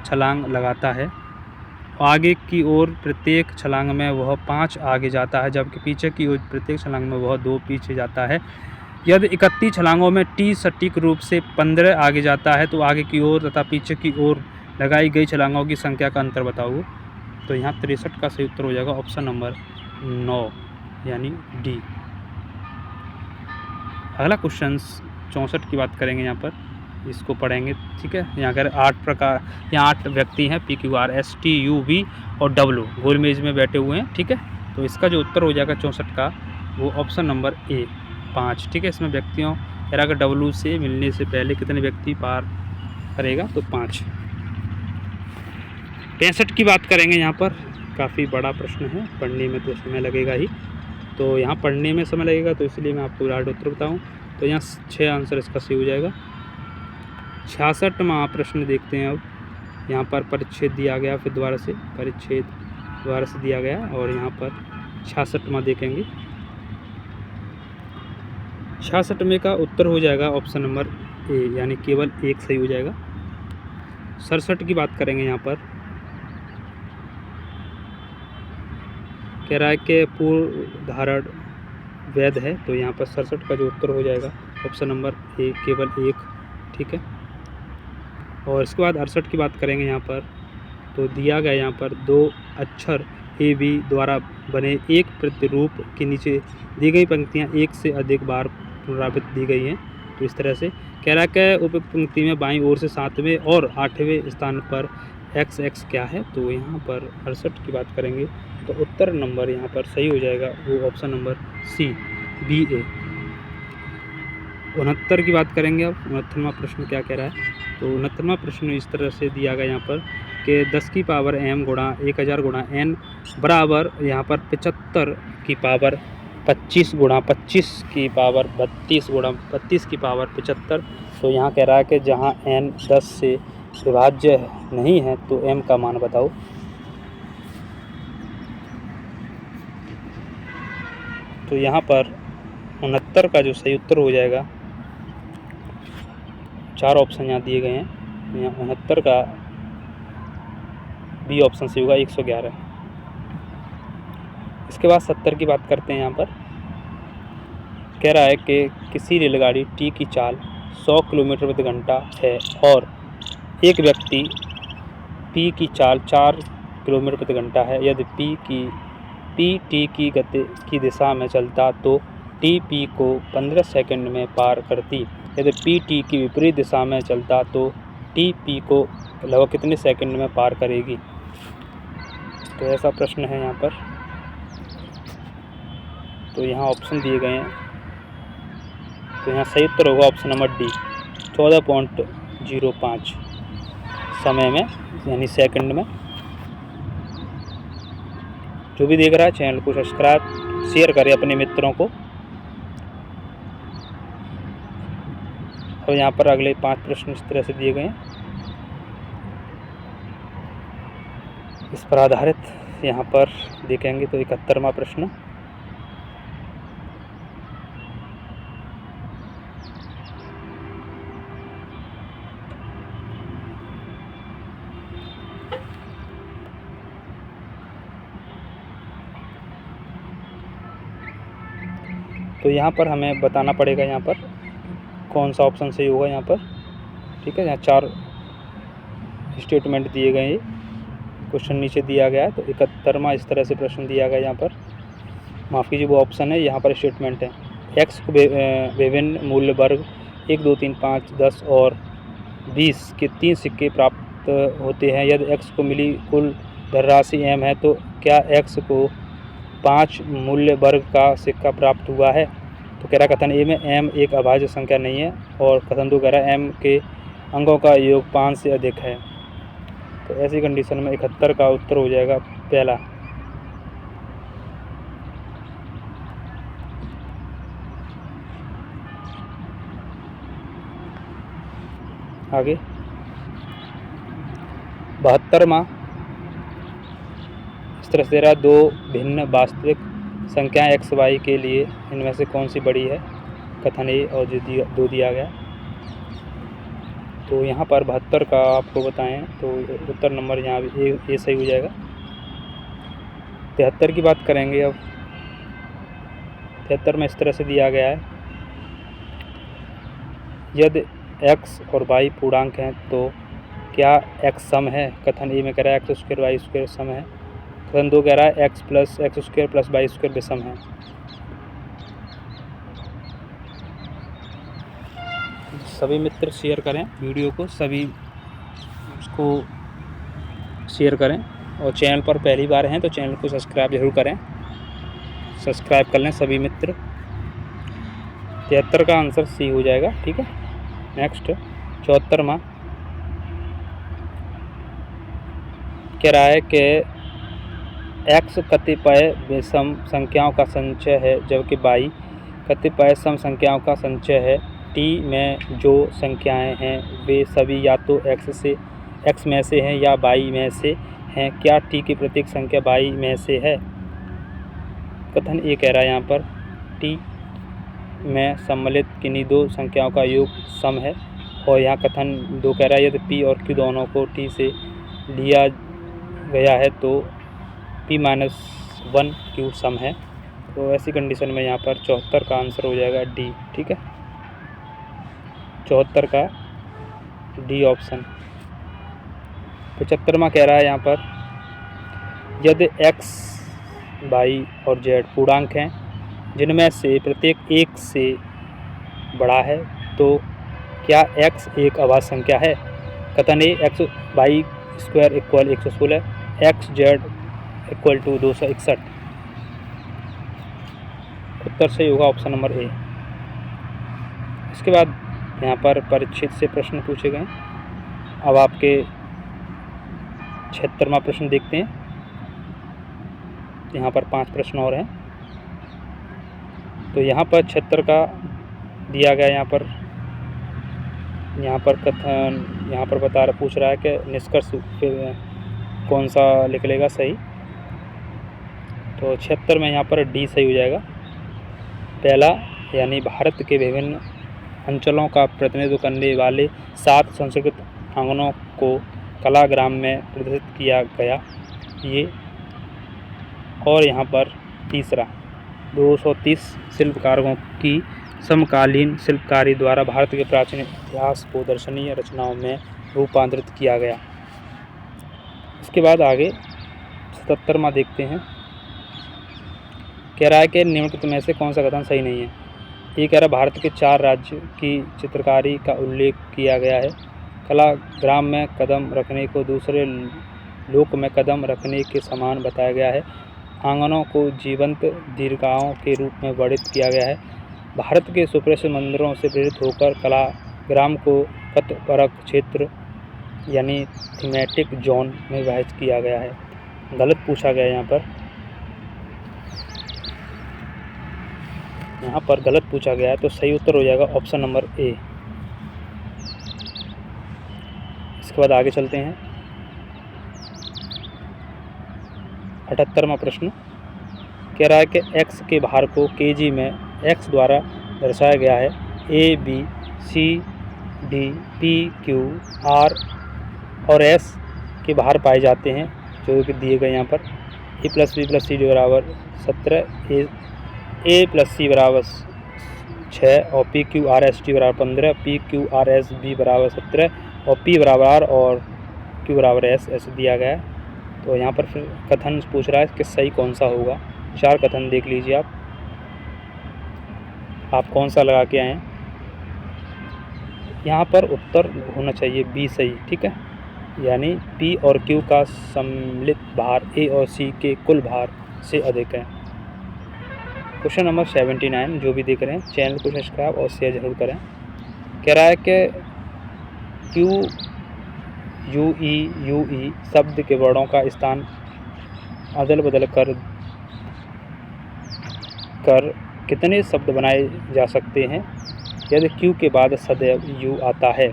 छलांग लगाता है, आगे की ओर प्रत्येक छलांग में वह 5 आगे जाता है जबकि पीछे की ओर प्रत्येक छलांग में वह 2 पीछे जाता है। यदि 31 छलांगों में टी सटीक रूप से 15 आगे जाता है तो आगे की ओर तथा पीछे की ओर लगाई गई छलांगों की संख्या का अंतर बताओ। तो यहाँ 63 का सही उत्तर हो जाएगा ऑप्शन नंबर 9 यानी डी। अगला क्वेश्चन 64 की बात करेंगे यहाँ पर, इसको पढ़ेंगे, ठीक है। यहाँ अगर 8 व्यक्ति हैं, PQR, ST, UV और W गोल मेज में बैठे हुए हैं, ठीक है। तो इसका जो उत्तर हो जाएगा 64 का वो ऑप्शन नंबर ए 5। ठीक है, इसमें व्यक्तियों कह रहा है कि W से मिलने से पहले कितने व्यक्ति पार करेगा, तो 5। 65 की बात करेंगे। यहाँ पर काफ़ी बड़ा प्रश्न है, पढ़ने में तो समय लगेगा ही, तो यहाँ पढ़ने में समय लगेगा, तो इसलिए मैं आपको राइट उत्तर बताऊँ। तो यहाँ 6 आंसर इसका सही हो जाएगा। 66वां प्रश्न देखते हैं अब। यहाँ पर परिच्छेद दिया गया, फिर दोबारा से परिच्छेद दोबारा से दिया गया, और यहाँ पर 66वां देखेंगे। 66वें का उत्तर हो जाएगा ऑप्शन नंबर ए, यानी केवल एक सही हो जाएगा। 67 की बात करेंगे। यहाँ पर कह रहा है कि पूर्व धारण वैध है, तो यहाँ पर 67 का जो उत्तर हो जाएगा ऑप्शन नंबर ए, केवल एक। ठीक है, और इसके बाद 68 की बात करेंगे। यहाँ पर तो दिया गया यहाँ पर 2 अक्षर ए बी द्वारा बने एक प्रतिरूप के नीचे दी गई पंक्तियाँ एक से अधिक बार पुनरावृत्त दी गई हैं। तो इस तरह से कह रहा है कि उपयुक्त पंक्ति में बाईं ओर से 7वें और 8वें स्थान पर x क्या है, तो यहाँ पर 68 की बात करेंगे तो उत्तर नंबर यहाँ पर सही हो जाएगा वो ऑप्शन नंबर सी बी ए। 69 की बात करेंगे अब। 69वां प्रश्न क्या कह रहा है, तो 69वां प्रश्न इस तरह से दिया गया यहाँ पर कि 10 की पावर m गुणा 1000 गुणा n बराबर यहाँ पर 75 की पावर 25 गुणा 25 की पावर 32 गुणा 32 की पावर 75। तो यहाँ कह रहा है कि जहाँ n 10 से विभाज्य नहीं है तो m का मान बताओ। तो यहाँ पर 69 का जो सही उत्तर हो जाएगा, 4 ऑप्शन यहाँ दिए गए हैं। यहाँ 69 का बी ऑप्शन से होगा 111। इसके बाद 70 की बात करते हैं। यहाँ पर कह रहा है कि किसी रेलगाड़ी टी की चाल 100 किलोमीटर प्रति घंटा है और एक व्यक्ति पी की चाल 4 किलोमीटर प्रति घंटा है। यदि पी टी की गति की दिशा में चलता तो टी पी को 15 सेकंड में पार करती। यदि पी टी की विपरीत दिशा में चलता तो टी पी को लगभग कितने सेकंड में पार करेगी। तो ऐसा प्रश्न है यहाँ पर। तो यहाँ ऑप्शन दिए गए हैं, तो यहाँ सही उत्तर होगा ऑप्शन नंबर डी 14.05 समय में, यानी सेकंड में। जो भी देख रहा है चैनल को सब्सक्राइब शेयर करें अपने मित्रों को। और यहाँ पर अगले 5 प्रश्न इस तरह से दिए गए हैं, इस पर आधारित यहाँ पर देखेंगे। तो 71वां प्रश्न, तो यहाँ पर हमें बताना पड़ेगा यहाँ पर कौन सा ऑप्शन सही होगा यहाँ पर। ठीक है, यहाँ 4 स्टेटमेंट दिए गए हैं, क्वेश्चन नीचे दिया गया है। तो 71वां इस तरह से प्रश्न दिया गया यहाँ पर, माफ़ कीजिए वो ऑप्शन है, यहाँ पर स्टेटमेंट है x को विभिन्न मूल्य वर्ग 1 2 3 5 10 और 20 के 3 सिक्के प्राप्त होते हैं। यदि x को मिली कुल धनराशि m है तो क्या x को 5 मूल्य वर्ग का सिक्का प्राप्त हुआ है। तो कह रहा कथन ए में m एक अभाज्य संख्या नहीं है, और कथन 2 कह रहा है m के अंकों का योग 5 से अधिक है। तो ऐसी कंडीशन में 71 का उत्तर हो जाएगा पहला। आगे 72वां इस तरह से दे रहा, 2 भिन्न वास्तविक संख्याएं x y के लिए इनमें से कौन सी बड़ी है, कथन ए और जो 2 दिया गया। तो यहाँ पर 72 का आपको बताएं तो उत्तर नंबर यहाँ ए सही हो जाएगा। 73 की बात करेंगे अब। 73 में इस तरह से दिया गया है, यदि x और y पूर्णांक हैं तो क्या x सम है। कथन ए में कह रहा है x स्क्वायर y स्क्वायर सम है। कथन 2 कह रहा है x plus x square plus y square विषम है। सभी मित्र शेयर करें वीडियो को, सभी उसको शेयर करें, और चैनल पर पहली बार हैं तो चैनल को सब्सक्राइब जरूर करें। सब्सक्राइब कर लें सभी मित्र। 73 का आंसर सी हो जाएगा। ठीक है, नेक्स्ट 74वां कह रहा है कि x कतिपय विषम संख्याओं का संचय है जबकि y कतिपय सम संख्याओं का संचय है। t में जो संख्याएं हैं वे सभी या तो x में से हैं या y में से हैं। क्या t की प्रत्येक संख्या y में से है? कथन ए कह रहा है यहाँ पर t में सम्मिलित किन्हीं दो संख्याओं का योग सम है। और यहाँ कथन 2 कह रहा है यदि p और q दोनों को t से लिया गया है तो p-1 q सम है। तो ऐसी कंडीशन में यहाँ पर 74 का आंसर हो जाएगा डी। ठीक है, 74 का डी ऑप्शन। 75वां कह रहा है यहाँ पर यदि x, y और z पूर्णांक हैं जिनमें से प्रत्येक 1 से बड़ा है तो क्या x एक अभाज्य संख्या है? कथन A x y square equal 116, x z equal to 261। उत्तर सही होगा ऑप्शन नंबर ए। इसके बाद यहाँ पर परीक्षित से प्रश्न पूछे गए। अब आपके 76वां प्रश्न देखते हैं। यहाँ पर 5 प्रश्न और हैं। तो यहाँ पर 76 का दिया गया यहाँ पर कथन पूछ रहा है कि निष्कर्ष कौन सा निकलेगा सही। तो 76 में यहाँ पर डी सही हो जाएगा। पहला यानी भारत के विभिन्न अंचलों का प्रतिनिधित्व करने वाले 7 संस्कृत आंगनों को कलाग्राम में प्रदर्शित किया गया ये। और यहाँ पर तीसरा 230 शिल्पकारों की समकालीन शिल्पकारी द्वारा भारत के प्राचीन इतिहास को दर्शनीय रचनाओं में रूपांतरित किया गया। इसके बाद आगे 77वां देखते हैं। कह रहा है कि निम्नलिखित में से कौन सा कथन सही नहीं है। ये कह रहा है भारत के 4 राज्य की चित्रकारी का उल्लेख किया गया है। कलाग्राम में कदम रखने को दूसरे लोक में कदम रखने के समान बताया गया है। आंगनों को जीवंत दीर्घाओं के रूप में वर्णित किया गया है। भारत के सुप्रसिद्ध मंदिरों से प्रेरित होकर कलाग्राम को पथपरक क्षेत्र यानी थीमेटिक जोन में विभाजित किया गया है। गलत पूछा गया यहाँ पर गलत पूछा गया है। तो सही उत्तर हो जाएगा ऑप्शन नंबर ए। इसके बाद आगे चलते हैं। 78वां प्रश्न कह रहा है कि x के भार को kg में x द्वारा दर्शाया गया है। a, b, c, d, p, q, r और s के भार पाए जाते हैं जो कि दिए गए यहाँ पर। a + b + c बराबर 17, a + c बराबर 6 और p, q, r, s, t बराबर 15, p, q, r, s, b बराबर 17 और p बराबर r और q बराबर s ऐसे दिया गया है। तो यहाँ पर फिर कथन पूछ रहा है कि सही कौन सा होगा। 4 कथन देख लीजिए आप कौन सा लगा के आए हैं। यहाँ पर उत्तर होना चाहिए बी सही। ठीक है, यानी P और Q का सम्मिलित भार A और C के कुल भार से अधिक है। क्वेश्चन नंबर 79 जो भी देख रहे हैं चैनल को सब्सक्राइब और शेयर जरूर करें। कह रहा है कि Q, U, E, U, E शब्द के वर्णों का स्थान अदल बदल कर कितने शब्द बनाए जा सकते हैं यदि Q के बाद सदैव U आता है।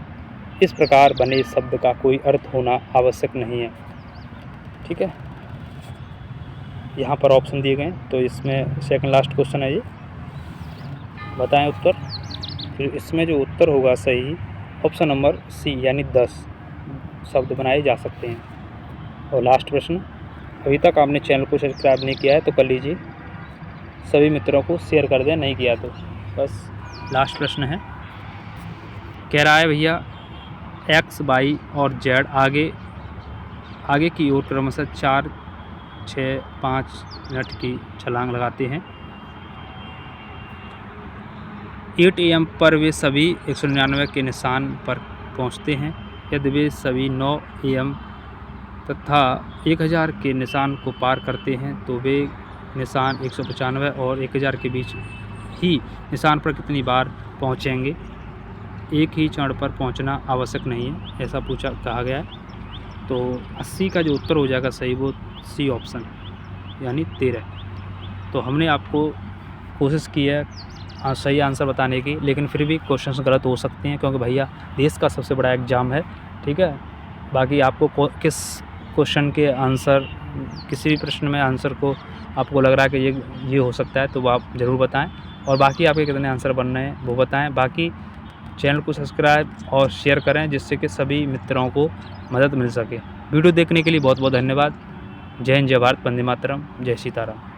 इस प्रकार बने शब्द का कोई अर्थ होना आवश्यक नहीं है। ठीक है, यहाँ पर ऑप्शन दिए गए। तो इसमें सेकंड लास्ट क्वेश्चन है ये, बताएं उत्तर। फिर इसमें जो उत्तर होगा सही ऑप्शन नंबर सी यानी 10 शब्द बनाए जा सकते हैं। और लास्ट प्रश्न, अभी तक आपने चैनल को सब्सक्राइब नहीं किया है तो कर लीजिए, सभी मित्रों को शेयर कर दें नहीं किया तो। बस लास्ट प्रश्न है। कह रहा है भैया x, y और z आगे की ओर क्रमशः 4, 6, 5 मिनट की छलांग लगाते हैं। 8 AM पर वे सभी 199 के निशान पर पहुंचते हैं। यदि वे सभी 9 AM तथा 1000 के निशान को पार करते हैं तो वे निशान 195 और 1000 के बीच ही निशान पर कितनी बार पहुँचेंगे? एक ही चरण पर पहुँचना आवश्यक नहीं है, ऐसा कहा गया है। तो 80 का जो उत्तर हो जाएगा सही वो सी ऑप्शन यानी 13। तो हमने आपको कोशिश की है सही आंसर बताने की, लेकिन फिर भी क्वेश्चंस गलत हो सकते हैं क्योंकि भैया देश का सबसे बड़ा एग्ज़ाम है, ठीक है। बाकी आपको किस क्वेश्चन के आंसर, किसी भी प्रश्न में आंसर को आपको लग रहा है कि ये हो सकता है तो वो आप ज़रूर बताएं, और बाकी आपके कितने आंसर बन रहे हैं वो बताएं। बाकी चैनल को सब्सक्राइब और शेयर करें जिससे कि सभी मित्रों को मदद मिल सके। वीडियो देखने के लिए बहुत बहुत धन्यवाद। जय हिंद, जय भारत, वंदे मातरम, जय सीताराम।